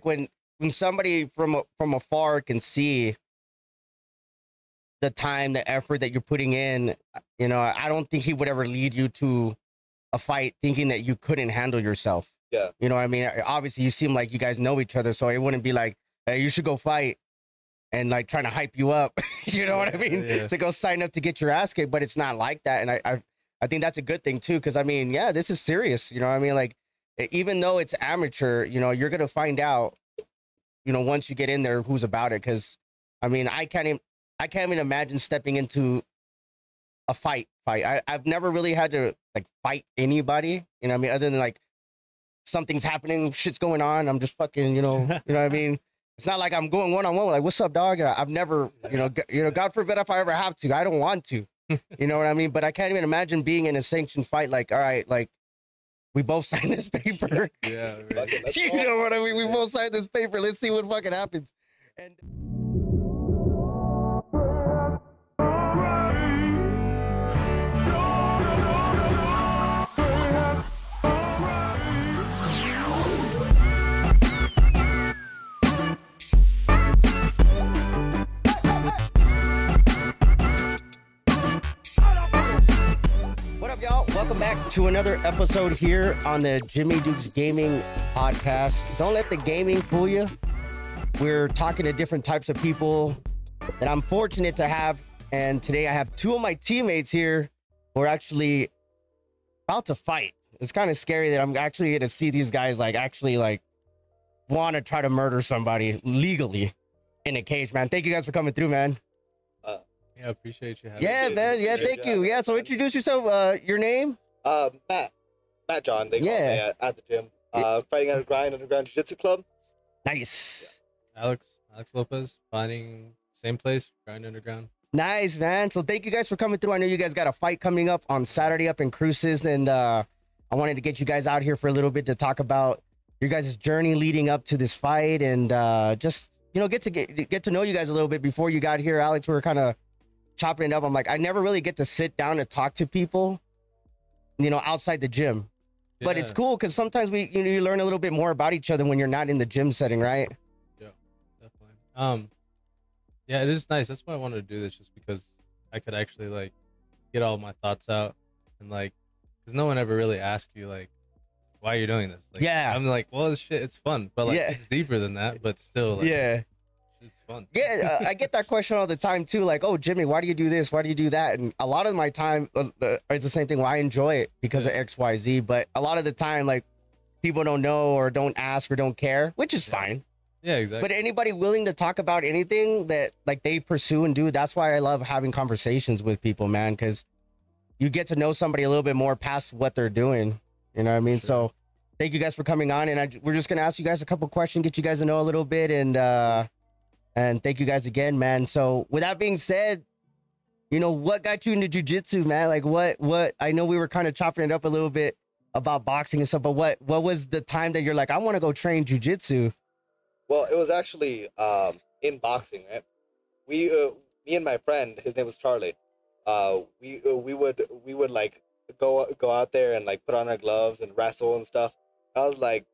when somebody from afar can see the time, the effort that you're putting in, you know, I don't think he would ever lead you to a fight thinking that you couldn't handle yourself. Yeah. You know what I mean? Obviously, you seem like you guys know each other, so it wouldn't be like, hey, you should go fight and like trying to hype you up. You know what I mean? Yeah. To go sign up to get your ass kicked, but it's not like that. And I think that's a good thing too, because I mean, yeah, this is serious. You know what I mean? Like, even though it's amateur, you know, you're gonna find out, you know, once you get in there who's about it. Because I mean, I can't even imagine stepping into a fight. I've never really had to like fight anybody. You know what I mean? Other than like something's happening, shit's going on. I'm just fucking, you know what I mean? It's not like I'm going one-on-one, like, what's up, dog? I've never, you know, God forbid if I ever have to. I don't want to. You know what I mean? But I can't even imagine being in a sanctioned fight. Like, all right, like, we both signed this paper. Yeah, right. You know what I mean? We both signed this paper. Let's see what fucking happens. And what up, y'all? Welcome back to another episode here on the Jimmy Dukes Gaming Podcast. Don't let the gaming fool you. We're talking to different types of people that I'm fortunate to have. And today I have two of my teammates here who are actually about to fight. It's kind of scary that I'm actually going to see these guys like actually like want to try to murder somebody legally in a cage, man. Thank you guys for coming through, man. Yeah, appreciate you having Yeah, me. man. Yeah, thank you. Yeah, so introduce yourself. Your name? Matt John, they call me at the gym. Fighting at a underground jiu-jitsu club. Nice. Alex Lopez, fighting same place, Grind Underground. Nice, man. So thank you guys for coming through. I know you guys got a fight coming up on Saturday up in Cruces, and I wanted to get you guys out here for a little bit to talk about your guys' journey leading up to this fight, and just, you know, get to know you guys a little bit. Before you got here, Alex, we were kind of chopping it up. I'm like, I never really get to sit down and talk to people, you know, outside the gym. Yeah. But it's cool because sometimes you learn a little bit more about each other when you're not in the gym setting, right? Yeah, definitely. Yeah, it is nice. That's why I wanted to do this, just because I could actually like get all my thoughts out, and like, because no one ever really asks you like, why are you doing this? Like, Yeah. I'm like, well, this shit, it's fun, but like, Yeah. it's deeper than that. But still, like, Yeah. it's fun. Yeah, I get that question all the time too. Like, oh, Jimmy, why do you do this? Why do you do that? And a lot of my time, it's the same thing. Well, I enjoy it because of X, Y, Z. But a lot of the time, like, people don't know or don't ask or don't care, which is fine. Yeah, exactly. But anybody willing to talk about anything that like they pursue and do, that's why I love having conversations with people, man, because you get to know somebody a little bit more past what they're doing. You know what I mean? Sure. So thank you guys for coming on. And we're just going to ask you guys a couple questions, get you guys to know a little bit. And thank you guys again, man. So with that being said, you know, what got you into jiu-jitsu, man? Like what, I know we were kind of chopping it up a little bit about boxing and stuff, but what was the time that you're like, I want to go train jiu-jitsu? Well, it was actually in boxing, right? Me and my friend, his name was Charlie. We would like go out there and like put on our gloves and wrestle and stuff. I was like,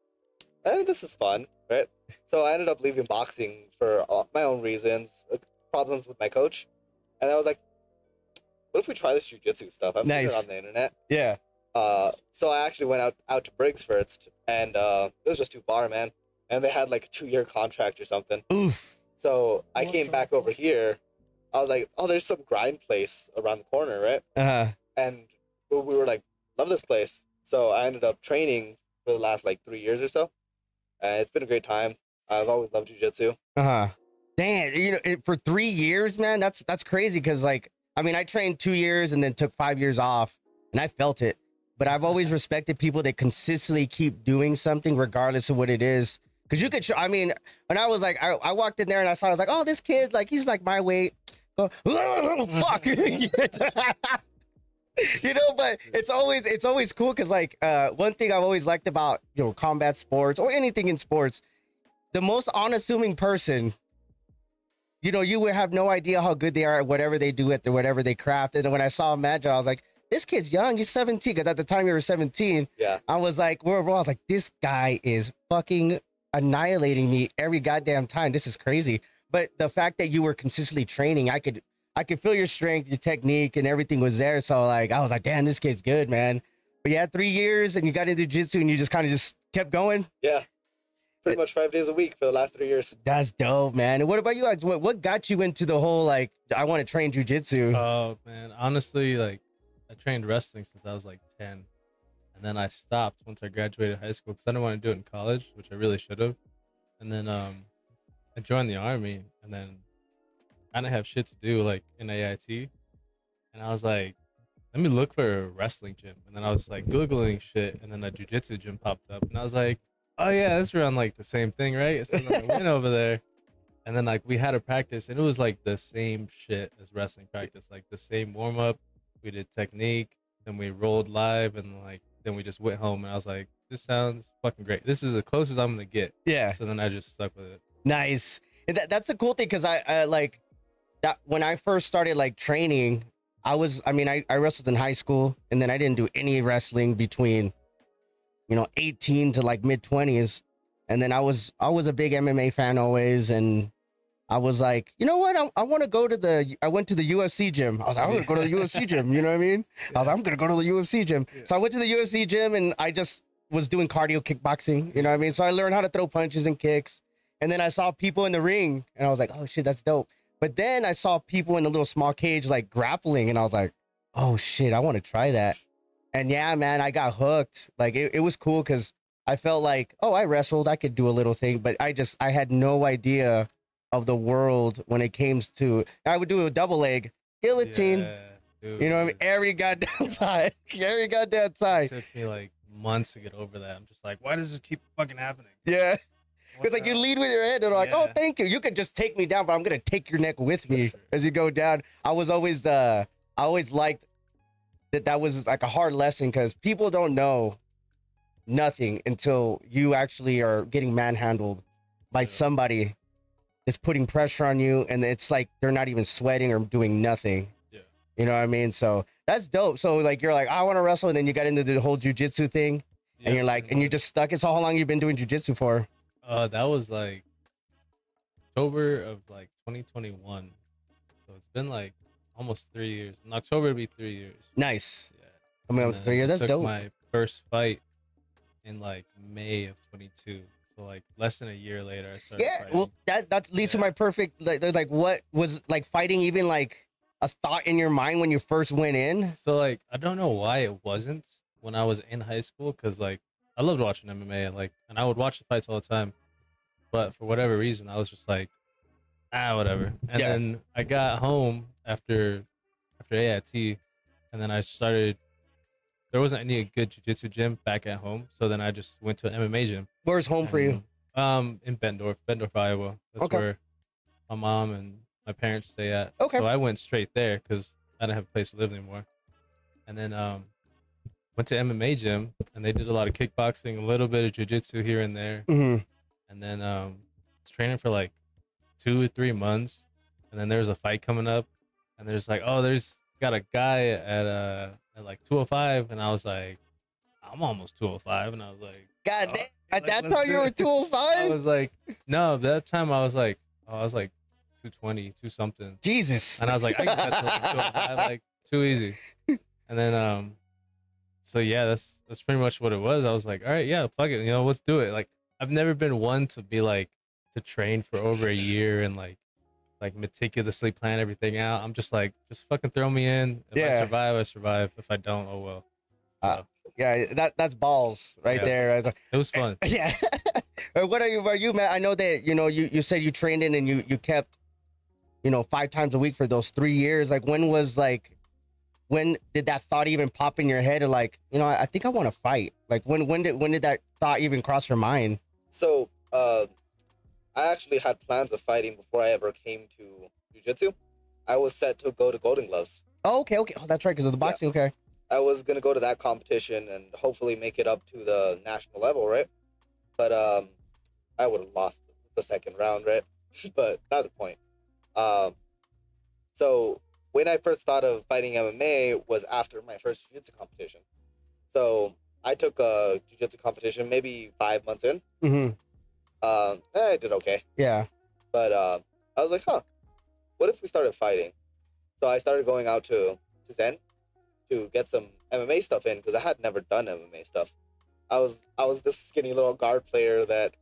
this is fun, right? So I ended up leaving boxing for my own reasons, problems with my coach, and I was like, what if we try this jiu-jitsu stuff? I've seen it on the internet. Yeah. So I actually went out to Briggs first, and it was just too far, man. And they had like a 2-year contract or something. Oof. So I came back over here. I was like, oh, there's some grind place around the corner, right? Uh-huh. And we were like, love this place. So I ended up training for the last like 3 years or so. It's been a great time. I've always loved jiu-jitsu. Uh-huh. Dang, you know, for 3 years, man, that's crazy. Because like, I mean, I trained 2 years and then took 5 years off, and I felt it. But I've always respected people that consistently keep doing something regardless of what it is. Because you could, I mean, when I was like, I walked in there and I was like, oh, this kid, like, he's like my weight. Go, oh, fuck. You know, but it's always cool because like one thing I've always liked about, you know, combat sports or anything in sports, the most unassuming person, you know, you would have no idea how good they are at whatever they do at whatever they craft. And when I saw Magic, I was like, this kid's young. He's 17. Because at the time you were 17, yeah, I was like, I was like, this guy is fucking annihilating me every goddamn time. This is crazy. But the fact that you were consistently training, I could feel your strength, your technique, and everything was there. So like, I was like, damn, this kid's good, man. But yeah, 3 years and you got into jiu-jitsu and you just kind of just kept going. Yeah. Pretty much 5 days a week for the last 3 years. That's dope, man. And what about you, Alex? What got you into the whole, like, I want to train jiu-jitsu? Oh, man. Honestly, like, I trained wrestling since I was like 10. And then I stopped once I graduated high school because I didn't want to do it in college, which I really should have. And then I joined the Army, and then I didn't have shit to do, like, in AIT. And I was like, let me look for a wrestling gym. And then I was, like, Googling shit, and then a jiu-jitsu gym popped up. And I was like, oh yeah, that's around like the same thing, right? So then I went over there, and then like we had a practice, and it was like the same shit as wrestling practice, like the same warm up. We did technique, then we rolled live, and like then we just went home. And I was like, this sounds fucking great. This is the closest I'm gonna get. Yeah. So then I just stuck with it. Nice. And that's a cool thing because I like that when I first started like training. I wrestled in high school, and then I didn't do any wrestling between 18 to like mid 20s. And then I was a big MMA fan always. And I was like, you know what? I want to go to I went to the UFC gym. I was like, I'm going to go to the UFC gym. You know what I mean? I was like, I'm going to go to the UFC gym. Yeah. So I went to the UFC gym and I just was doing cardio kickboxing. You know what I mean? So I learned how to throw punches and kicks. And then I saw people in the ring and I was like, oh shit, that's dope. But then I saw people in the little small cage, like grappling. And I was like, oh shit, I want to try that. And yeah, man, I got hooked. Like it was cool because I felt like, oh, I wrestled, I could do a little thing, but I had no idea of the world when it came to. I would do a double leg guillotine. Yeah, dude, you know what I mean? Every goddamn time. Every goddamn time. It took me like months to get over that. I'm just like, why does this keep fucking happening? Yeah. Because like you lead with your head and they're like, oh, thank you. You could just take me down, but I'm gonna take your neck with me as you go down. I always liked that was like a hard lesson because people don't know nothing until you actually are getting manhandled by somebody that's putting pressure on you, and it's like they're not even sweating or doing nothing. Yeah. You know what I mean? So that's dope. So like you're like, I want to wrestle, and then you got into the whole jujitsu thing, and you're like, and you're just stuck. So how long you been doing jujitsu for? That was like October of like 2021. So it's been like almost 3 years. In October it'll be 3 years. Nice. Yeah. I mean, 3 years. That's dope. My first fight in like May of 22. So like less than a year later, I started. Yeah. Fighting. Well, that leads to my perfect. Like, what was like fighting even like a thought in your mind when you first went in? So like I don't know why it wasn't when I was in high school, because like I loved watching MMA and I would watch the fights all the time, but for whatever reason I was just like, whatever. And then I got home after AIT, and then I started. There wasn't any good jiu-jitsu gym back at home, so then I just went to an MMA gym. Where's home for you? In Bendorf, Iowa. That's where my mom and my parents stay at. Okay. So I went straight there because I didn't have a place to live anymore. And then went to MMA gym, and they did a lot of kickboxing, a little bit of jiu-jitsu here and there. Mm-hmm. And then was training for like 2 or 3 months, and then there was a fight coming up, and there's like, oh, there's got a guy at like 205, and I was like, I'm almost 205, and I was like, God damn, at that time you were 205? I was like, no, that time I was like 220, 2 something. Jesus. And I was like, I can cut to 205, like too easy. And then so yeah, that's pretty much what it was. I was like, all right, yeah, fuck it, let's do it. Like I've never been one to be like to train for over a year and like meticulously plan everything out. I'm just like, just fucking throw me in. If I survive, I survive. If I don't, oh well. So, yeah, that's balls right there. It was fun. Yeah. What are you, man? I know that you said you trained in and you kept 5 times a week for those 3 years. Like when did that thought even pop in your head? Or like, I think I want to fight. Like when did that thought even cross your mind? So I actually had plans of fighting before I ever came to jiu-jitsu. I was set to go to Golden Gloves. Oh, okay. Oh, that's right, because of the boxing. Yeah. Okay. I was going to go to that competition and hopefully make it up to the national level, right? But I would have lost the second round, right? But not the point. So when I first thought of fighting MMA was after my first jiu-jitsu competition. So I took a jiu-jitsu competition maybe 5 months in. Mm-hmm. I did okay. Yeah. But I was like, huh, what if we started fighting? So I started going out to Zen to get some MMA stuff in because I had never done MMA stuff. I was this skinny little guard player that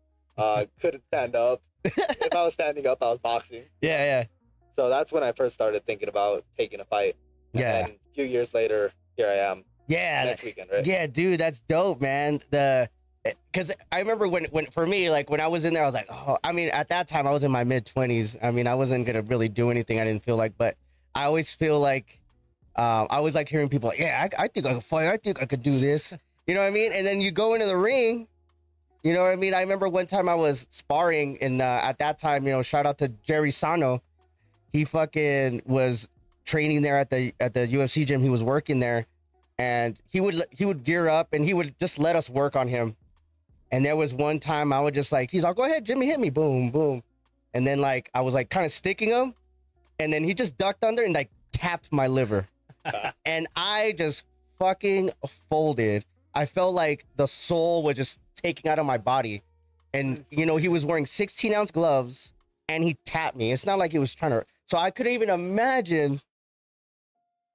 couldn't stand up. If I was standing up, I was boxing. Yeah, yeah. So that's when I first started thinking about taking a fight. And Yeah. then a few years later, here I am. Yeah. Next weekend, right? Yeah, dude, that's dope, man. Because I remember when for me, like when I was in there, I was like, oh, I mean, at that time I was in my mid-20s. I mean, I wasn't gonna really do anything. I didn't feel like, but I always feel like I always like hearing people like, yeah, I think I could fight. I think I could do this. You know what I mean? And then you go into the ring. You know what I mean? I remember one time I was sparring, and at that time, you know, shout out to Jerry Sano. He fucking was training there at the UFC gym. He was working there, and he would gear up, and he would just let us work on him. And there was one time I would just like, he's like, go ahead, Jimmy, hit me, boom, boom. And then like I was like kind of sticking him, and then he just ducked under and like tapped my liver, and I just fucking folded. I felt like the soul was just taking out of my body. And, you know, he was wearing 16-ounce gloves and he tapped me. It's not like he was trying to. So I couldn't even imagine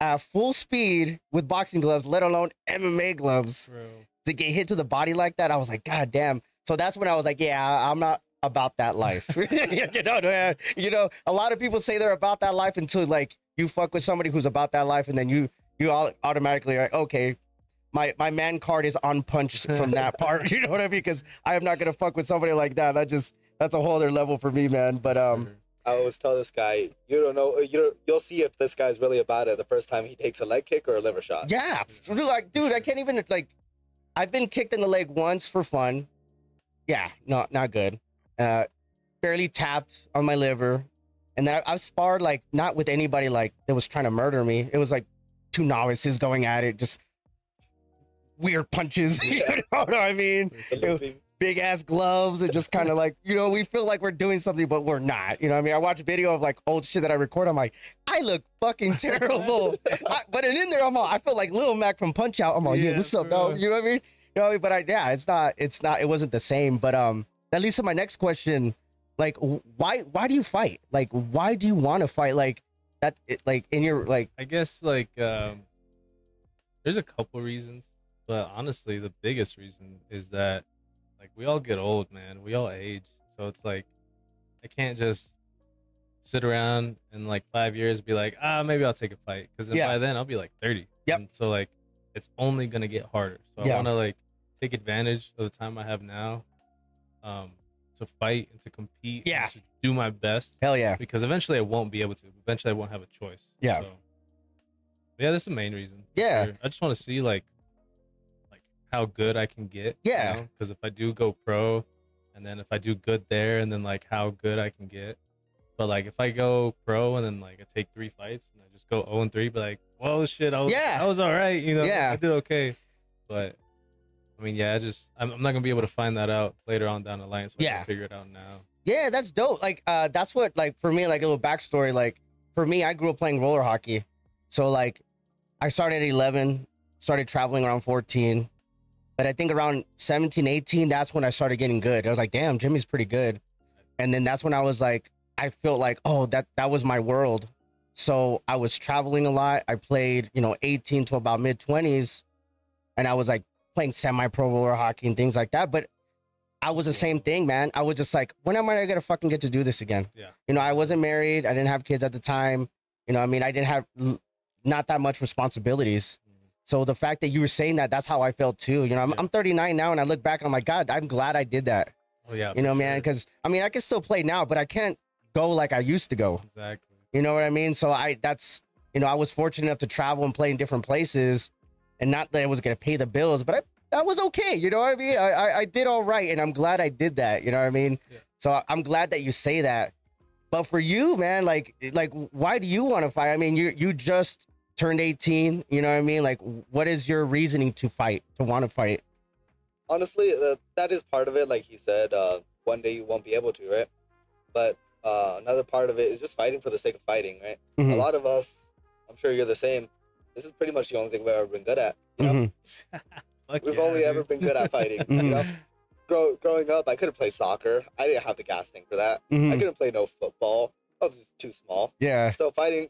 at full speed with boxing gloves, let alone MMA gloves, Bro. to get hit to the body like that. I was like, God damn. So that's when I was like, yeah, I'm not about that life. You know, man, you know, a lot of people say they're about that life until like you fuck with somebody who's about that life. And then you all automatically are like, okay, my man card is unpunched from that part. You know what I mean? Because I am not gonna fuck with somebody like that. That's a whole other level for me, man. But I always tell this guy, you don't know, you'll see if this guy's really about it the first time he takes a leg kick or a liver shot. Yeah, dude, I can't even like. I've been kicked in the leg once for fun. Yeah, no, not good. Barely tapped on my liver, and then I've sparred like not with anybody like that was trying to murder me. It was like two novices going at it, just weird punches. You know what I mean? Big ass gloves and just kind of like, you know, we feel like we're doing something, but we're not. You know what I mean? I watch a video of like old shit that I record. I'm like, I look fucking terrible. But in there, I feel like Lil Mac from Punch Out. I'm like, yeah, what's up, dog? You know what I mean? You know, but it wasn't the same. But that leads to my next question. Like, why do you fight? Like, why do you want to fight? Like that, like in your, like, I guess like, there's a couple reasons, but honestly, the biggest reason is that like we all get old, man. We all age. So it's like, I can't just sit around and like 5 years be like, maybe I'll take a fight. Cause then by then I'll be like 30. Yep. And so like, it's only going to get harder. So I want to like take advantage of the time I have now, to fight and to compete. And to do my best. Hell yeah. Because eventually I won't be able to. Eventually I won't have a choice. Yeah. So, yeah, that's the main reason. Yeah. Sure. I just want to see like how good I can get. Yeah. Because if I do go pro, and then if I do good there, and then like how good I can get. But like if I go pro and then like I take 3 fights and I just go 0-3, be like, well, shit, I was all right, you know. I did okay. But I mean, I'm not gonna be able to find that out later on down the line, so I can figure it out now. Yeah, that's dope. Like that's what, like, for me, like a little backstory. Like for me, I grew up playing roller hockey, so like I started at 11, started traveling around 14. But I think around 17, 18, that's when I started getting good. I was like, damn, Jimmy's pretty good. And then that's when I was like, I felt like, oh, that was my world. So I was traveling a lot. I played, 18 to about mid-20s. And I was like playing semi-pro roller hockey and things like that. But I was the same thing, man. I was just like, when am I going to fucking get to do this again? Yeah. I wasn't married. I didn't have kids at the time. I mean, I didn't have not that much responsibilities. So the fact that you were saying that, that's how I felt too. I'm 39 now, and I look back and I'm like, God, I'm glad I did that. Oh yeah. Man, because I mean, I can still play now, but I can't go like I used to go. Exactly. You know what I mean? So I was fortunate enough to travel and play in different places, and not that I was gonna pay the bills, but I was okay. You know what I mean? I did all right, and I'm glad I did that. You know what I mean? Yeah. So I'm glad that you say that. But for you, man, like why do you want to fight? I mean, you just turned 18, you know what I mean? Like, what is your reasoning to want to fight? Honestly, that is part of it. Like he said, one day you won't be able to, right? But another part of it is just fighting for the sake of fighting, right? Mm-hmm. A lot of us, I'm sure you're the same, this is pretty much the only thing we've ever been good at, you know? Mm-hmm. We've only ever been good at fighting, you know? growing up, I couldn't play soccer. I didn't have the gas tank for that. I Mhm. couldn't play no football. I was just too small. Yeah. So fighting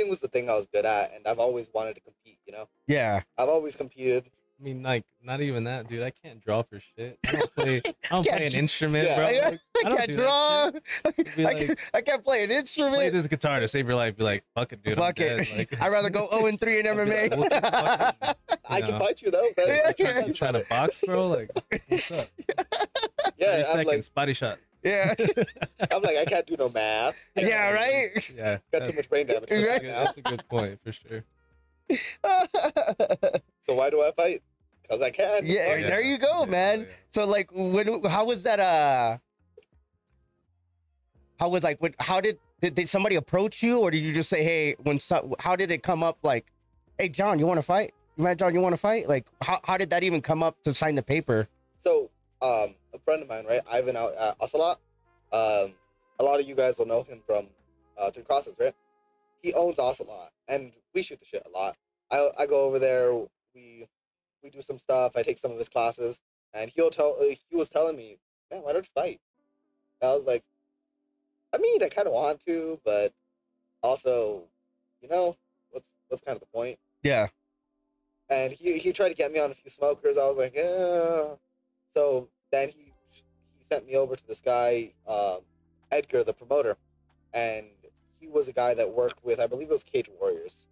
was the thing I was good at, and I've always wanted to compete. You know, Yeah. I've always competed. I mean, like, not even that, dude. I can't draw for shit. I don't play. I don't Can't play an dr- instrument, Yeah. bro. I, Like, I don't can't do draw. that shit. Be like, I can't play an play instrument. this guitar to save your life. Be like, fuck it, dude. I'm Fuck dead. it. Like, I'd rather go 0-3 in I'd be like, what the MMA. fuck is- I you can know? fight you though. Man. Yeah. You trying to box, bro? Like, what's up? 30 Yeah, I'm seconds, like, body shot. Yeah. I can't do no math. Yeah, right? Yeah, Got too much brain damage. Right. Right now. that's a good point for sure. So why do I fight? Because I can. Yeah, Yeah. there you go, Yeah, man. yeah. So like how was that how did somebody approach you, or did you just say, hey, how did it come up, like, hey John, you want to fight? John, you want to fight? Like how did that even come up to sign the paper? So, a friend of mine, right, Ivan out at Ocelot, a lot of you guys will know him from Three Crosses, right? He owns Ocelot, and we shoot the shit a lot. I go over there, we do some stuff. I take some of his classes, and he was telling me, man, why don't you fight? And I was like, I mean, I kind of want to, but also, you know, what's kind of the point? Yeah. And he tried to get me on a few smokers. I was like, yeah. So then he sent me over to this guy, Edgar, the promoter, and he was a guy that worked with, I believe it was Cage Warriors.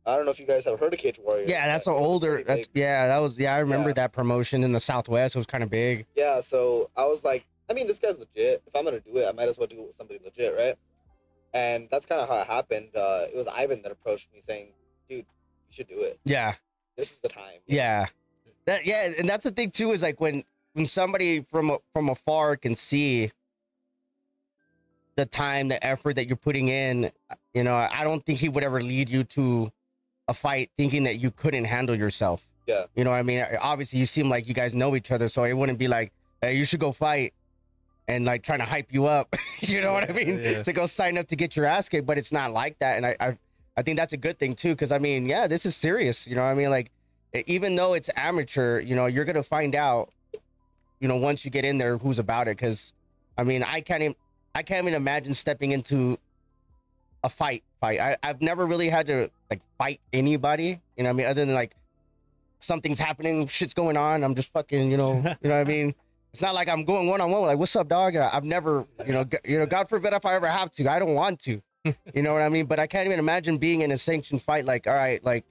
I don't know if you guys have heard of Cage Warriors. Yeah, that's an but it was older. pretty big. I remember Yeah. that promotion in the Southwest. It was kind of big. Yeah, so I was like, I mean, this guy's legit. If I'm gonna do it, I might as well do it with somebody legit, right? And that's kind of how it happened. It was Ivan that approached me saying, dude, you should do it. Yeah. This is the time. Yeah. And that's the thing too, is like when somebody from afar can see the time, the effort that you're putting in, you know, I don't think he would ever lead you to a fight thinking that you couldn't handle yourself. Yeah. You know what I mean? Obviously you seem like you guys know each other, so it wouldn't be like, hey, you should go fight and like trying to hype you up. You know what I mean? Yeah. To go sign up to get your ass kicked, but it's not like that. And I think that's a good thing too, because I mean, yeah, this is serious. You know what I mean? Like, even though it's amateur, you know, you're gonna find out, you know, once you get in there who's about it. Because I mean, I can't even imagine stepping into a fight. I've never really had to like fight anybody. You know what I mean? Other than like something's happening, shit's going on. I'm just fucking, you know what I mean? It's not like I'm going one-on-one, like, what's up, dog? I've never, you know, God forbid if I ever have to. I don't want to. You know what I mean? But I can't even imagine being in a sanctioned fight. Like, all right, like,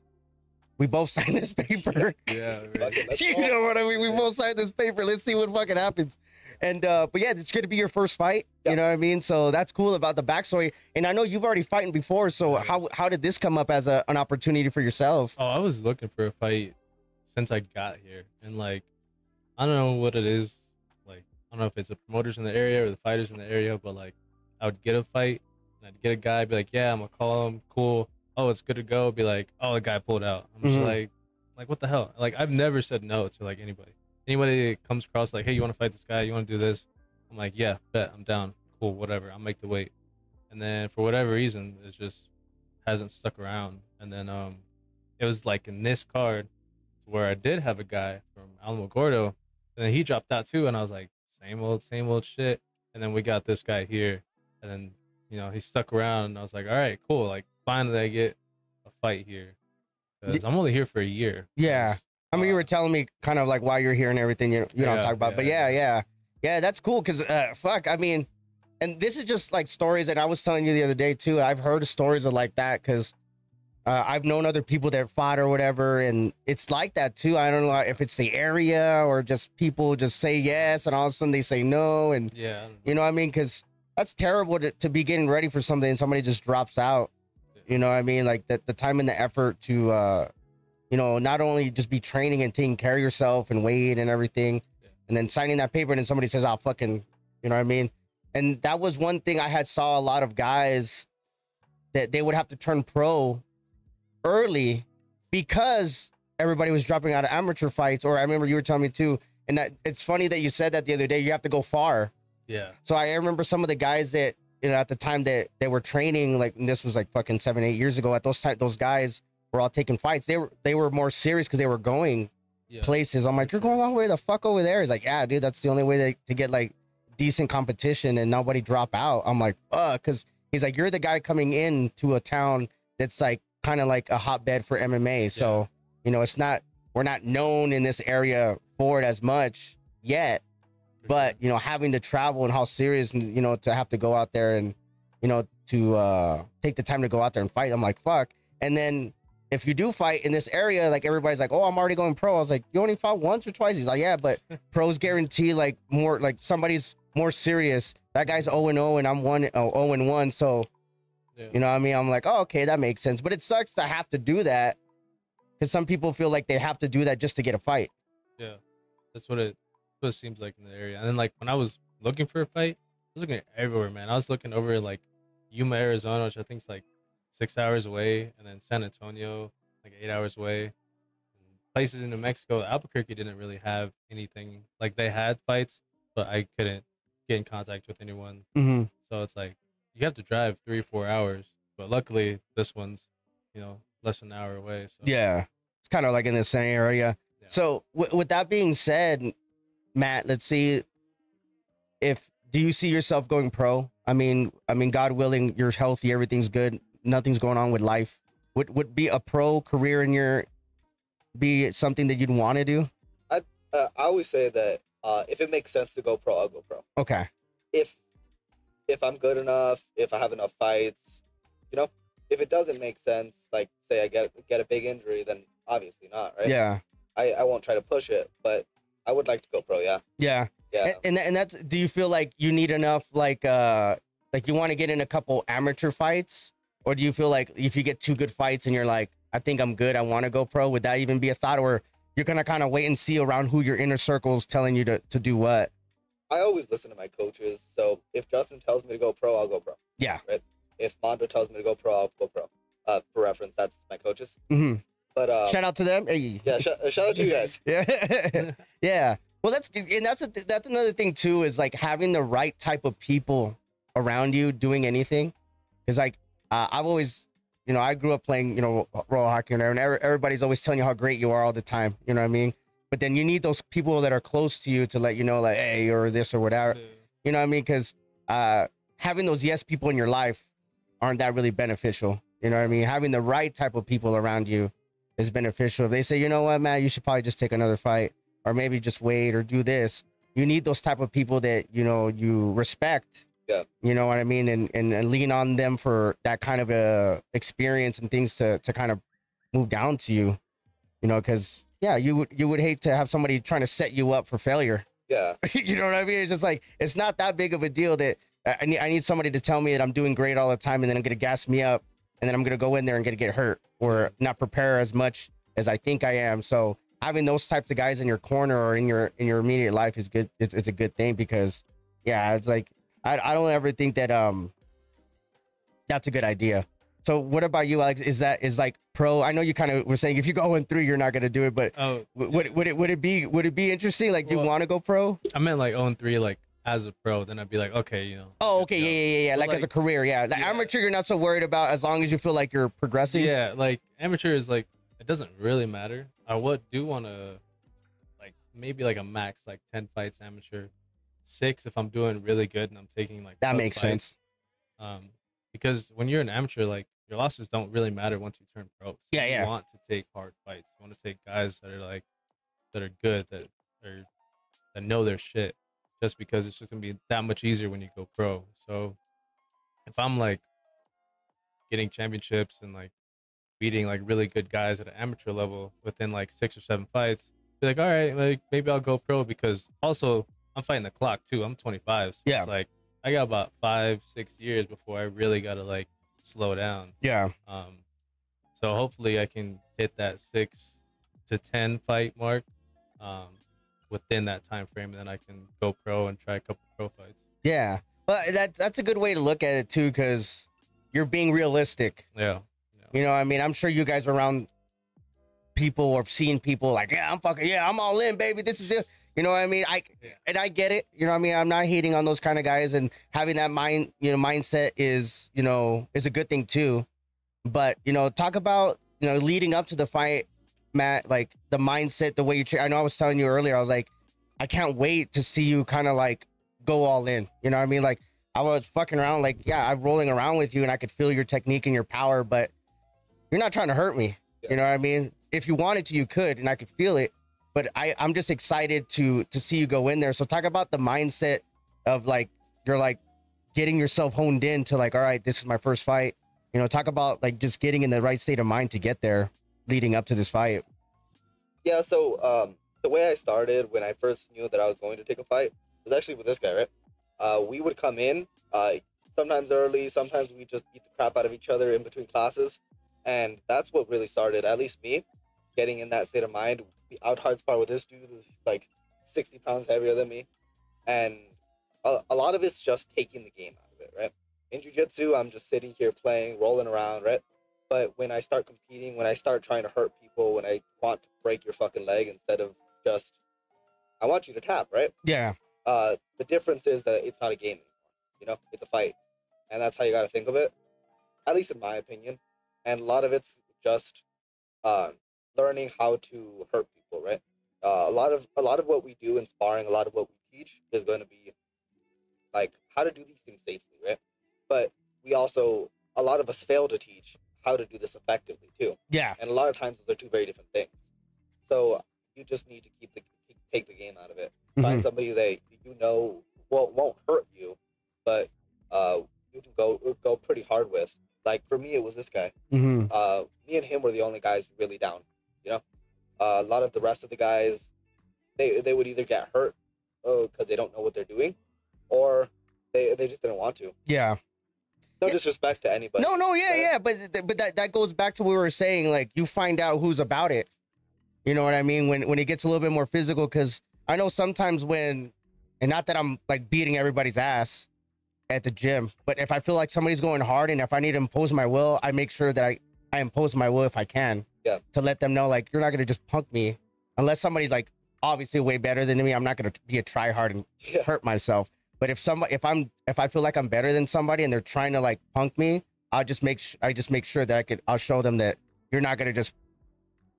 we both signed this paper. Yeah, Fuck right. it, let's You go. know what I mean? We both signed this paper. Let's see what fucking happens. And but yeah, it's gonna be your first fight. Yeah. You know what I mean? So that's cool about the backstory. And I know you've already fighting before. So how did this come up as an opportunity for yourself? Oh, I was looking for a fight since I got here, and like, I don't know what it is. Like, I don't know if it's the promoters in the area or the fighters in the area, but like, I would get a fight, and I'd get a guy, be like, yeah, I'm gonna call him, cool. Oh, it's good to go. Be like, oh, the guy pulled out. I'm just Mhm. like, what the hell? Like, I've never said no to like anybody. Anybody that comes across like, hey, you want to fight this guy? You want to do this? I'm like, yeah, bet, I'm down. Cool, whatever. I'll make the weight. And then for whatever reason, it just hasn't stuck around. And then it was like in this card where I did have a guy from Alamo Gordo, and then he dropped out too, and I was like, same old shit. And then we got this guy here, and then, you know, he stuck around, and I was like, all right, cool. Like, finally I get a fight here, because I'm only here for a year. Yeah. 'Cause, I mean, you were telling me kind of like why you're here and everything. You don't Yeah, talk about, but yeah, that's cool. Cause fuck, I mean, and this is just like stories that I was telling you the other day too. I've heard of stories of like that because I've known other people that fought or whatever, and it's like that too. I don't know if it's the area or just people just say yes and all of a sudden they say no, and yeah, I don't know. you know what I mean? Because that's terrible to be getting ready for something and somebody just drops out. You know what I mean? Like the time and the effort to you know, not only just be training and taking care of yourself and weight and everything, and then signing that paper and then somebody says, "I'll fucking," you know what I mean? And that was one thing I had saw a lot of guys that they would have to turn pro early because everybody was dropping out of amateur fights. Or I remember you were telling me too, and that it's funny that you said that the other day. You have to go far. Yeah. So I remember some of the guys that, you know, at the time that they were training, like, and this was like fucking 7-8 years ago. At those guys were all taking fights. They were more serious because they were going, places. I'm like, you're going all the way the fuck over there. He's like, yeah, dude, that's the only way to get like decent competition and nobody drop out. I'm like, fuck, because he's like, you're the guy coming in to a town that's like kind of like a hotbed for MMA. So, you know, we're not known in this area for it as much yet, but you know, having to travel and how serious, you know, to have to go out there and, you know, to take the time to go out there and fight. I'm like, fuck. And then if you do fight in this area, like everybody's like, oh, I'm already going pro. I was like, you only fought once or twice? He's like, yeah, but pros guarantee like more, like somebody's more serious. That guy's 0-0 and I'm 0-1. So, you know what I mean? I'm like, oh, okay, that makes sense. But it sucks to have to do that because some people feel like they have to do that just to get a fight. Yeah, that's what it seems like in the area. And then like when I was looking for a fight, I was looking everywhere, man. I was looking over like Yuma, Arizona, which I think is like 6 hours away, and then San Antonio, like 8 hours away. And places in New Mexico, Albuquerque didn't really have anything. Like they had fights, but I couldn't get in contact with anyone. Mm-hmm. So it's like you have to drive 3 or 4 hours. But luckily, this one's, you know, less than an hour away. So yeah, it's kind of like in the same area. Yeah. So with that being said, Matt, let's see do you see yourself going pro? I mean, God willing, you're healthy, everything's good, nothing's going on with life. Would be a pro career in be something that you'd want to do? I always say that if it makes sense to go pro, I'll go pro. Okay. If I'm good enough, if I have enough fights, you know, if it doesn't make sense, like say I get a big injury, then obviously not, right? Yeah. I won't try to push it, but I would like to go pro. Yeah. Yeah. Yeah. And that's, do you feel like you need enough, like you want to get in a couple amateur fights, or do you feel like if you get 2 good fights and you're like, I think I'm good, I want to go pro, would that even be a thought, or you're going to kind of wait and see around who your inner circle's telling you to do what? I always listen to my coaches. So if Justin tells me to go pro, I'll go pro. Yeah. Right. If Mondo tells me to go pro, I'll go pro. For reference, that's my coaches. Mm-hmm. But shout out to them. Hey. Yeah. Shout out to you guys. Yeah. Yeah. Well, that's another thing too, is like having the right type of people around you doing anything. Because like I've always, you know, I grew up playing, you know, roller hockey and everybody's always telling you how great you are all the time. You know what I mean? But then you need those people that are close to you to let you know, like, hey, or this or whatever. Yeah. You know what I mean? Because having those yes people in your life aren't that really beneficial. You know what I mean? Having the right type of people around you is beneficial. If they say, you know what, man, you should probably just take another fight, or maybe just wait or do this. You need those type of people that, you know, you respect. Yeah. You know what I mean? And lean on them for that kind of experience and things to kind of move down to you, you know, because yeah, you would hate to have somebody trying to set you up for failure. Yeah. You know what I mean? It's just like, it's not that big of a deal that I need somebody to tell me that I'm doing great all the time, and then I'm going to gas me up, and then I'm going to go in there and get hurt or not prepare as much as I think I am. So having those types of guys in your corner or in your immediate life is good. It's a good thing, because yeah, it's like, I don't ever think that that's a good idea. So what about you, Alex? Is like pro? I know you kind of were saying if you go in 3, you're not gonna do it, but would it be interesting? Like, you want to go pro? I meant like 0-3, like as a pro, then I'd be like, okay, you know. Oh, okay, yeah. Like as a career, yeah. Like amateur, you're not so worried about, as long as you feel like you're progressing. Yeah, like amateur is like, it doesn't really matter. I do want to, like, maybe like a max, like 10 fights amateur, 6 if I'm doing really good and I'm taking like that makes fights. Sense. Because when you're an amateur, like, your losses don't really matter once you turn pro. So yeah. You want to take hard fights. You want to take guys that are good, that know their shit. Just because it's just gonna be that much easier when you go pro. So if I'm like getting championships and like beating like really good guys at an amateur level within like 6 or 7 fights, be like, all right, like maybe I'll go pro, because also I'm fighting the clock too. I'm 25, so it's like I got about 5-6 years before I really gotta like slow down. Yeah. So hopefully I can hit that 6 to 10 fight mark within that time frame, and then I can go pro and try a couple pro fights. Yeah. Well, that's a good way to look at it too, because you're being realistic. Yeah. You know what I mean? I'm sure you guys are around people or seeing people like, I'm all in, baby. This is it. You know what I mean? And I get it. You know what I mean? I'm not hating on those kind of guys, and having that mindset is a good thing too. But, talk about, leading up to the fight, Matt, like the mindset, the way you train. I know I was telling you earlier, I was like, I can't wait to see you kind of like go all in. You know what I mean? Like I was fucking around, like, yeah, I'm rolling around with you and I could feel your technique and your power, but you're not trying to hurt me. You know what I mean? If you wanted to, you could, and I could feel it. But I'm just excited to see you go in there. So talk about the mindset of like, you're like getting yourself honed in to like, all right, this is my first fight. You know, talk about like just getting in the right state of mind to get there leading up to this fight. Yeah, so the way I started when I first knew that I was going to take a fight was actually with this guy, right? We would come in, sometimes early, sometimes we just beat the crap out of each other in between classes. And that's what really started, at least me, getting in that state of mind. We out hard spar with this dude who's like 60 pounds heavier than me. And a lot of it's just taking the game out of it, right? In jiu-jitsu, I'm just sitting here playing, rolling around, right? But when I start competing, when I start trying to hurt people, when I want to break your fucking leg instead of just, I want you to tap, right? Yeah. The difference is that it's not a game anymore. You know, it's a fight. And that's how you got to think of it, at least in my opinion. And a lot of it's just learning how to hurt people, right? A lot of what we do in sparring, a lot of what we teach is going to be like how to do these things safely, right? But we also, a lot of us fail to teach how to do this effectively too. Yeah. And a lot of times those are two very different things. So you just need to take the game out of it. Find somebody that you know won't hurt you, but you can go pretty hard with. Like for me, it was this guy. Me and him were the only guys really down. You know, a lot of the rest of the guys, they would either get hurt because they don't know what they're doing, or they just didn't want to. Yeah. No disrespect to anybody. No, yeah. But that goes back to what we were saying. Like you find out who's about it. You know what I mean? When it gets a little bit more physical, because I know sometimes when, and not that I'm like beating everybody's ass at the gym, but if I feel like somebody's going hard and if I need to impose my will, I make sure that I impose my will if I can. Yeah. To let them know, like, you're not going to just punk me unless somebody's like obviously way better than me. I'm not going to be a try hard and hurt myself. But if I feel like I'm better than somebody and they're trying to like punk me, I just make sure that I'll show them that you're not going to just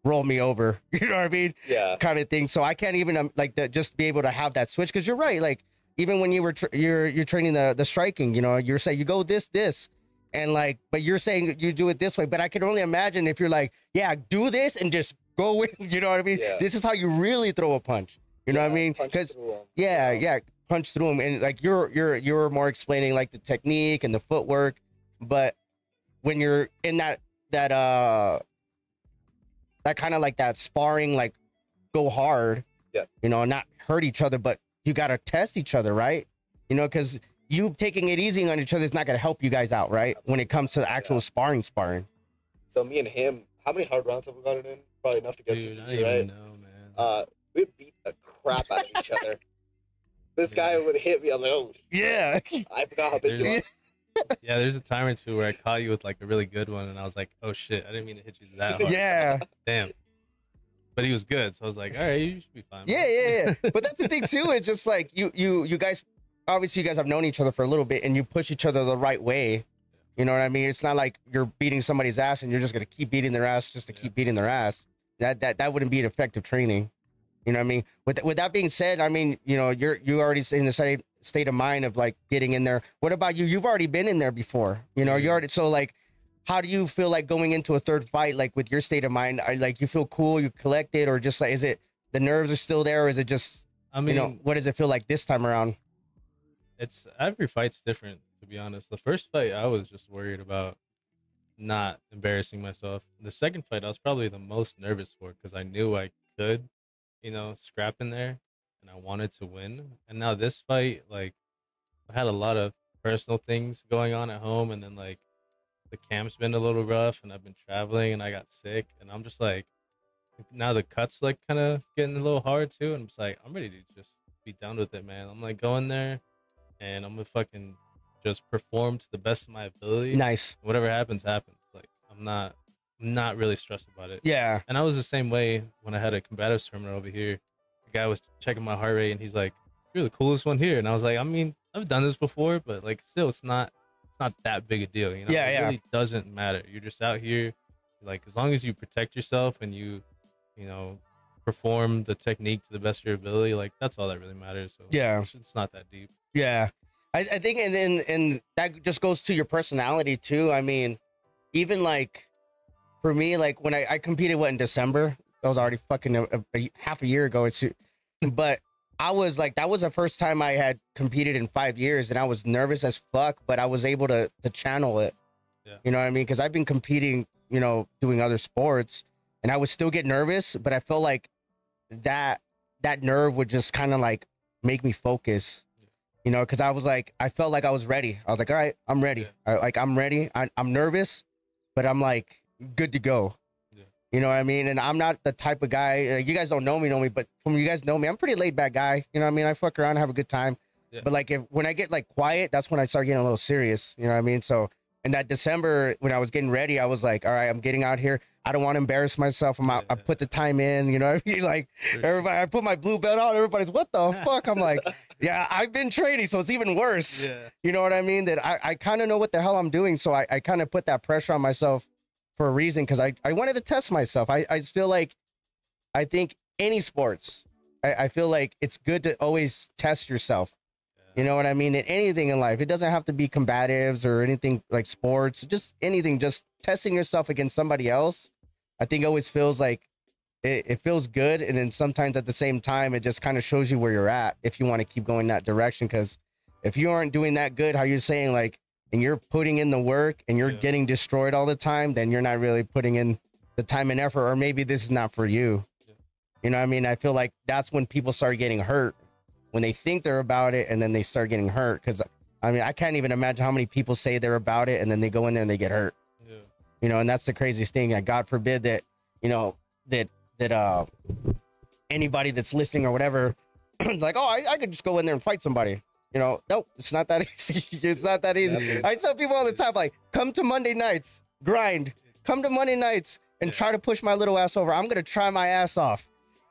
roll me over. You know what I mean? Yeah. Kind of thing. So I can't even just be able to have that switch. Cause you're right. Like, even when you were you're training the striking, you know, you're saying you go this, and like, but you're saying you do it this way. But I can only imagine if you're like, yeah, do this and just go in. You know what I mean? Yeah. This is how you really throw a punch. You know what I mean? Because punch through them, and like you're more explaining like the technique and the footwork. But when you're in that kind of like that sparring, like go hard, you know, not hurt each other, but you got to test each other, right? You know, because you taking it easy on each other is not going to help you guys out, right? When it comes to the actual sparring. So me and him, how many hard rounds have we gotten in? Probably enough to get to GG, right? No, man. We beat the crap out of each other. This guy would hit me. I'm like, oh, yeah. I forgot how big you are. Yeah, there's a time or two where I caught you with like a really good one, and I was like, oh shit, I didn't mean to hit you that hard. Yeah. Damn. But he was good, so I was like, all right, you should be fine. Yeah. But that's the thing too. It's just like you guys, obviously you guys have known each other for a little bit, and you push each other the right way. You know what I mean? It's not like you're beating somebody's ass and you're just gonna keep beating their ass just to keep beating their ass. That wouldn't be an effective training. You know what I mean? With that being said, I mean, you know, you already in the state of mind of like getting in there. What about you? You've already been in there before. You know, you already, so like, how do you feel like going into a third fight, like with your state of mind? Like you feel cool, you collected, or just like, is it the nerves are still there, or is it just, I mean, you know, what does it feel like this time around? It's every fight's different, to be honest. The first fight, I was just worried about not embarrassing myself. The second fight, I was probably the most nervous for because I knew I could, you know, scrap in there, and I wanted to win. And now this fight, like, I had a lot of personal things going on at home, and then like the camp's been a little rough, and I've been traveling, and I got sick, and I'm just like, now the cuts like kind of getting a little hard too, and I'm just like, I'm ready to just be done with it, man. I'm like going there, and I'm gonna fucking just perform to the best of my ability. Nice. Whatever happens, happens. Like I'm not really stressed about it. Yeah. And I was the same way when I had a combatives tournament over here. The guy was checking my heart rate, and he's like, "You're the coolest one here." And I was like, I mean, I've done this before, but like still, it's not that big a deal, you know? Yeah, it really doesn't matter. You're just out here, like, as long as you protect yourself and you you know, perform the technique to the best of your ability. Like that's all that really matters. So Yeah. it's not that deep. Yeah. I think, and that just goes to your personality too. I mean, even like for me, like when I competed, in December, that was already fucking half a year ago. But I was like, that was the first time I had competed in 5 years, and I was nervous as fuck, but I was able to channel it. Yeah. You know what I mean? Because I've been competing, doing other sports, and I would still get nervous, but I felt like that nerve would just kind of like make me focus. Because I felt like I was ready. I was like, all right, I'm ready. Yeah. I'm ready. I'm nervous, but I'm like good to go. Yeah. You know what I mean? And I'm not the type of guy, you guys don't know me, but from you guys know me, I'm a pretty laid back guy. You know what I mean? I fuck around, have a good time. Yeah. But like when I get like quiet, that's when I start getting a little serious. You know what I mean? So in that December, when I was getting ready, I was like, all right, I'm getting out here. I don't want to embarrass myself. I'm out. I put the time in, you know what I mean? Like everybody, I put my blue belt on. Everybody's, what the fuck? I'm like, yeah, I've been training, so it's even worse. Yeah. You know what I mean? That I kind of know what the hell I'm doing. So I kind of put that pressure on myself for a reason, because I wanted to test myself. I just feel like, I think any sports, I feel like it's good to always test yourself. You know what I mean? In anything in life, it doesn't have to be combatives or anything like sports, just anything, just testing yourself against somebody else. I think always feels like it feels good. And then sometimes at the same time, it just kind of shows you where you're at if you want to keep going that direction. Because if you aren't doing that good, how you're saying, like, and you're putting in the work and you're getting destroyed all the time, then you're not really putting in the time and effort, or maybe this is not for you. You know what I mean? I feel like that's when people start getting hurt, when they think they're about it and then they start getting hurt. Because I mean, I can't even imagine how many people say they're about it and then they go in there and they get hurt. Yeah. And that's the craziest thing. Like, God forbid that, that anybody that's listening or whatever, like, oh, I could just go in there and fight somebody. Nope, it's not that easy. It's not that easy. I tell people all the time, like, come to Monday nights, grind. Come to Monday nights and try to push my little ass over. I'm going to try my ass off.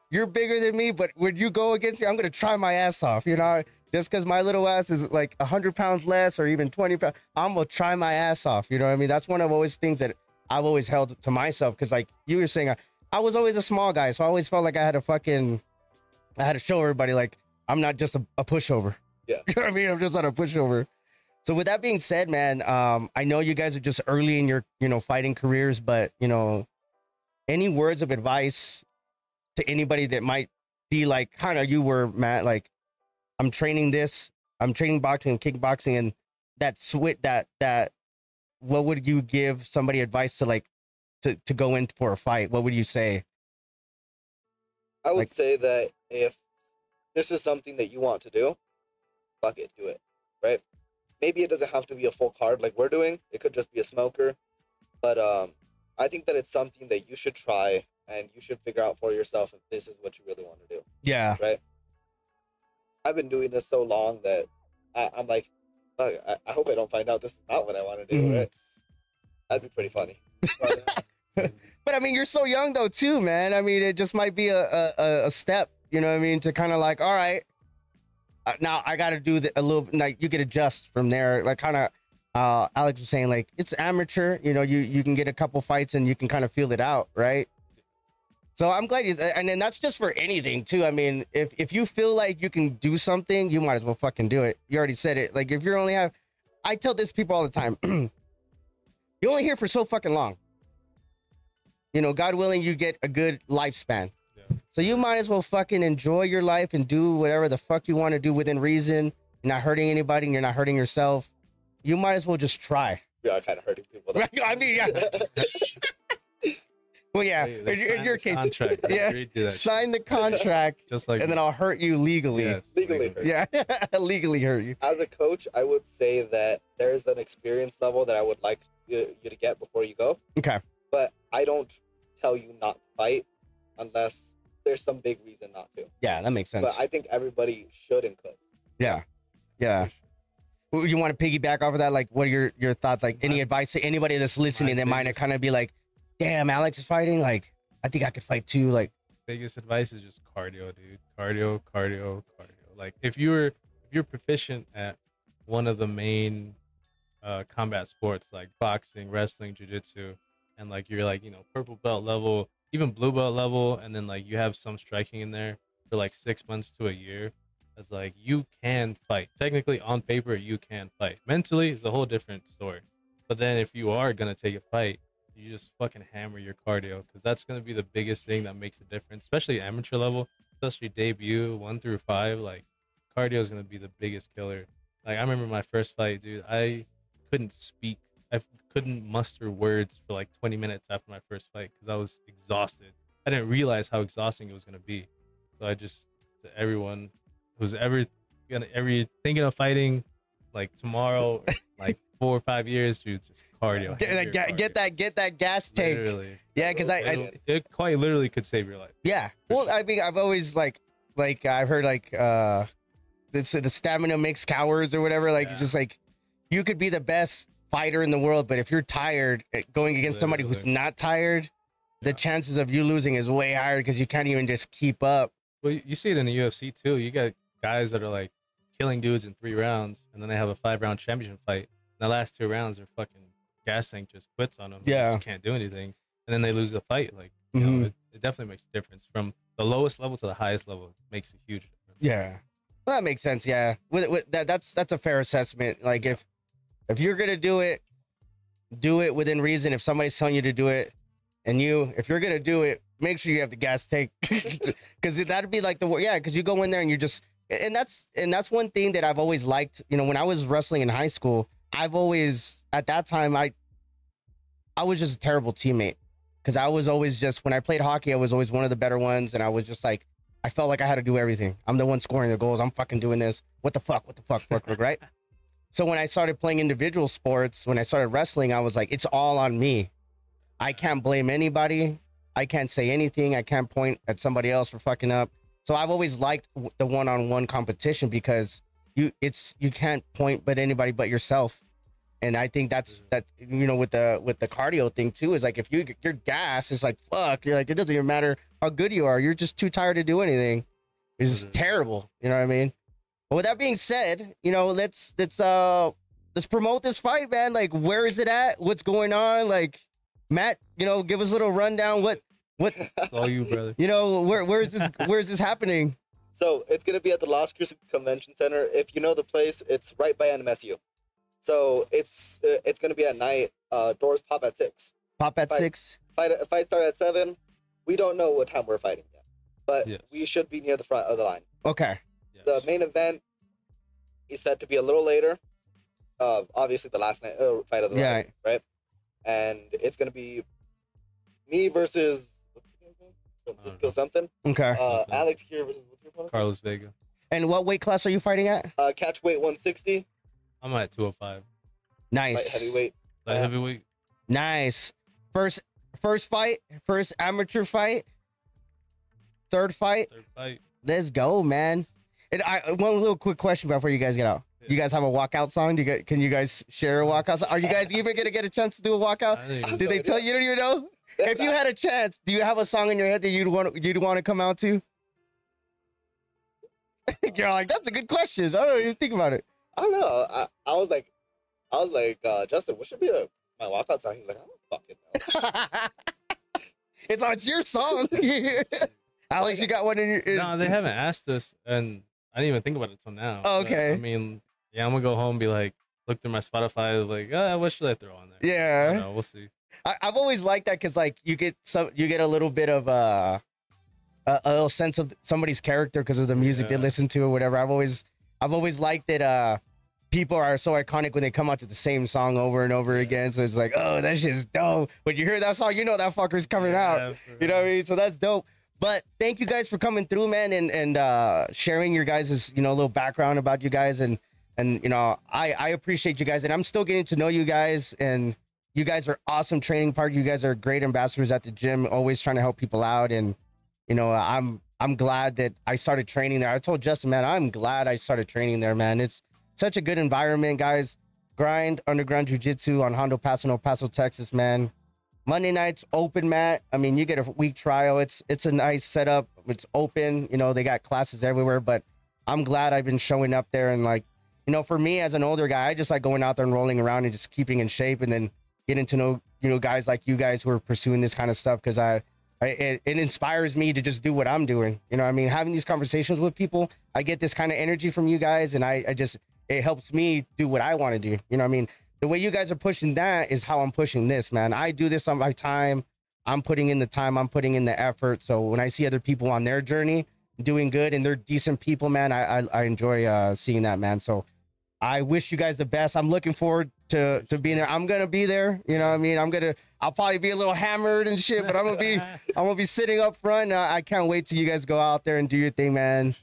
You're bigger than me, but when you go against me, I'm going to try my ass off. Just because my little ass is like 100 pounds less or even 20 pounds, I'm going to try my ass off. You know what I mean? That's one of always things that I've always held to myself. Because like you were saying, I was always a small guy. So I always felt like I had to show everybody, like, I'm not just a pushover. Yeah. You know what I mean? I'm just not a pushover. So with that being said, man, I know you guys are just early in your, fighting careers, but, any words of advice to anybody that might be like, kind of you were, Matt, like, I'm training boxing and kickboxing, and that what would you give somebody advice to, like, to go in for a fight? What would you say? I would say that if this is something that you want to do, fuck it, do it, right? Maybe it doesn't have to be a full card like we're doing. It could just be a smoker. But I think that it's something that you should try, and you should figure out for yourself if this is what you really want to do. Yeah. Right? I've been doing this so long that I'm like, fuck, I hope I don't find out this is not what I want to do, right? That'd be pretty funny. But I mean, you're so young though too, man. I mean, it just might be a step, you know what I mean, to kind of like, all right, now I got to do a little, like, you could adjust from there. Like, kind of, Alex was saying, like, it's amateur, you can get a couple fights and you can kind of feel it out, right? So I'm glad and then that's just for anything too. I mean, if you feel like you can do something, you might as well fucking do it. You already said it. Like, if you're I tell this people all the time, you're only here for so fucking long. God willing, you get a good lifespan. Yeah. So you might as well fucking enjoy your life and do whatever the fuck you want to do within reason. You're not hurting anybody and you're not hurting yourself. You might as well just try. Yeah, kind of hurting people. I mean, yeah. Well, yeah. In your case, contract. Yeah. Sign the contract, just like, and then I'll hurt you legally. Yes, legally hurt. Yeah, legally hurt you. As a coach, I would say that there's an experience level that I would like you to get before you go. Okay. But I don't tell you not to fight unless there's some big reason not to. Yeah, that makes sense. But I think everybody should and could. Yeah. Yeah. You want to piggyback off of that? Like, what are your thoughts? Like, any advice to anybody that's listening that might kind of be like, damn, Alex is fighting. Like, I think I could fight too. Like, biggest advice is just cardio, dude. Cardio. Like, if you're proficient at one of the main combat sports like boxing, wrestling, jiu-jitsu, and like you're like, purple belt level even blue belt level, and then like you have some striking in there for like 6 months to a year. That's like you can fight. Technically, on paper, you can fight. Mentally, it's a whole different story. But then if you are gonna take a fight, you just fucking hammer your cardio, because that's gonna be the biggest thing that makes a difference, especially amateur level, especially debut 1 through 5. Like cardio is gonna be the biggest killer. Like I remember my first fight, dude. I couldn't speak. I couldn't muster words for like 20 minutes after my first fight because I was exhausted. I didn't realize how exhausting it was gonna be. So I just, to everyone who's ever thinking of fighting, like tomorrow, like 4 or 5 years, dude, just cardio. Get that gas tank. Literally. Yeah, because it quite literally could save your life. Yeah. Well, I mean, I've always like I've heard like it's the stamina makes cowards or whatever. Like just like you could be the best fighter in the world, but if you're tired going against somebody who's not tired, the chances of you losing is way higher because you can't even just keep up. Well, you see it in the UFC too. You got guys that are like killing dudes in 3 rounds, and then they have a 5-round championship fight. And the last 2 rounds, their fucking gas tank just quits on them. Yeah, they just can't do anything, and then they lose the fight. Like, you know, it definitely makes a difference from the lowest level to the highest level. It makes a huge difference. Yeah, well, that makes sense. Yeah, with that's a fair assessment. Like if you're gonna do it within reason. If somebody's telling you to do it, and if you're gonna do it, make sure you have the gas tank, because that'd be like because you go in there and you're just, and that's one thing that I've always liked. You know, when I was wrestling in high school, I've always, at that time, I was just a terrible teammate, because I was always just, when I played hockey, I was always one of the better ones, and I was just like, I felt like I had to do everything. I'm the one scoring the goals. I'm fucking doing this. What the fuck, right? So when I started playing individual sports, when I started wrestling, I was like, it's all on me. I can't blame anybody. I can't say anything. I can't point at somebody else for fucking up. So I've always liked the one-on-one competition, because you can't point but anybody but yourself. And I think that, you know, with the cardio thing too, is like, if your gas is like, fuck, you're like, it doesn't even matter how good you are. You're just too tired to do anything. It's just terrible. You know what I mean? But with that being said, you know, let's promote this fight, man. Like, where is it at? What's going on? Like, Matt, you know, give us a little rundown. What? It's all you, brother. You know, where is this happening? So it's gonna be at the Las Cruces Convention Center. If you know the place, it's right by NMSU. So it's gonna be at night. Doors pop at 6. Pop at 6. Fight start at 7. We don't know what time we're fighting yet, but we should be near the front of the line. Okay. Yes. The main event is set to be a little later. Obviously the last night fight of the night, right? And it's gonna be me versus Francisco something. Okay. Alex here versus, what's your opponent? Carlos Vega. And what weight class are you fighting at? Catch weight 160. I'm at 205. Nice. Light heavyweight. Light heavyweight. Nice. First fight. First amateur fight. Third fight. Let's go, man. And one little quick question before you guys get out. Yeah. You guys have a walkout song? Can you guys share a walkout song? Are you guys even gonna get a chance to do a walkout? Did they tell you? You don't even know? If you had a chance, do you have a song in your head that you'd want to come out to? You're like, that's a good question. I don't even think about it. I don't know. I was like, Justin, what should be my walkout song? He's like, I don't fucking know. It's your song. Alex, you got one in your... No, they haven't asked us, and I didn't even think about it till now. Oh, okay. I mean, yeah, I'm gonna go home and be like, look through my Spotify, like, what should I throw on there? Yeah. I don't know, we'll see. I've always liked that, because like you get a little bit of a little sense of somebody's character because of the music they listen to or whatever. I've always liked that people are so iconic when they come out to the same song over and over again. So it's like, oh, that shit's dope. When you hear that song, you know that fucker's coming out. You know what I mean? So that's dope. But thank you guys for coming through, man, and sharing your guys' little background about you guys, and you know, I appreciate you guys, and I'm still getting to know you guys, and you guys are awesome training partners. You guys are great ambassadors at the gym, always trying to help people out, and you know, I'm glad that I started training there. I told Justin, man, I'm glad I started training there, man. It's such a good environment, guys. Grind Underground Jiu-Jitsu on Hondo Paso, El Paso, Texas, man. Monday nights, open mat. I mean, you get a week trial. It's a nice setup. It's open. You know, they got classes everywhere, but I'm glad I've been showing up there. And like, you know, for me as an older guy, I just like going out there and rolling around and just keeping in shape, and then getting to know, you know, guys like you guys who are pursuing this kind of stuff. Cause I It inspires me to just do what I'm doing. You know what I mean? Having these conversations with people, I get this kind of energy from you guys, and I just, it helps me do what I want to do. You know what I mean? The way you guys are pushing that is how I'm pushing this, man. I do this on my time. I'm putting in the time. I'm putting in the effort. So when I see other people on their journey doing good and they're decent people, man, I enjoy seeing that, man. So I wish you guys the best. I'm looking forward to being there. I'm gonna be there. You know what I mean? I'll probably be a little hammered and shit, but I'm gonna be sitting up front. I can't wait till you guys go out there and do your thing, man.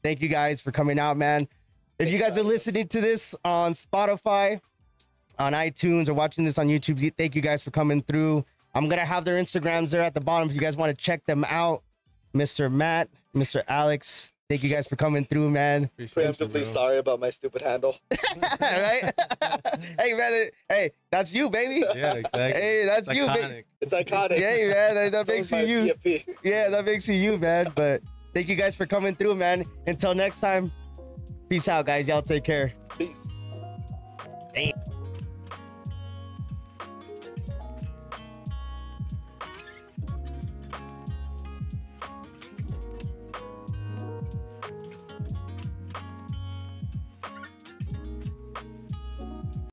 Thank you guys for coming out, man. If you guys are listening to this on Spotify, on iTunes, or watching this on YouTube, thank you guys for coming through. I'm gonna have their Instagrams there at the bottom if you guys want to check them out. Mr. Matt, Mr. Alex, thank you guys for coming through, man. Preemptively sorry about my stupid handle. Right? Hey, man. Hey, that's you, baby. Yeah, exactly. Hey, that's It's you, iconic. baby. It's iconic. Hey, man, that So makes is you my you. PFP. Yeah, that makes you, man. But thank you guys for coming through, man. Until next time, peace out, guys. Y'all take care. Peace. Damn.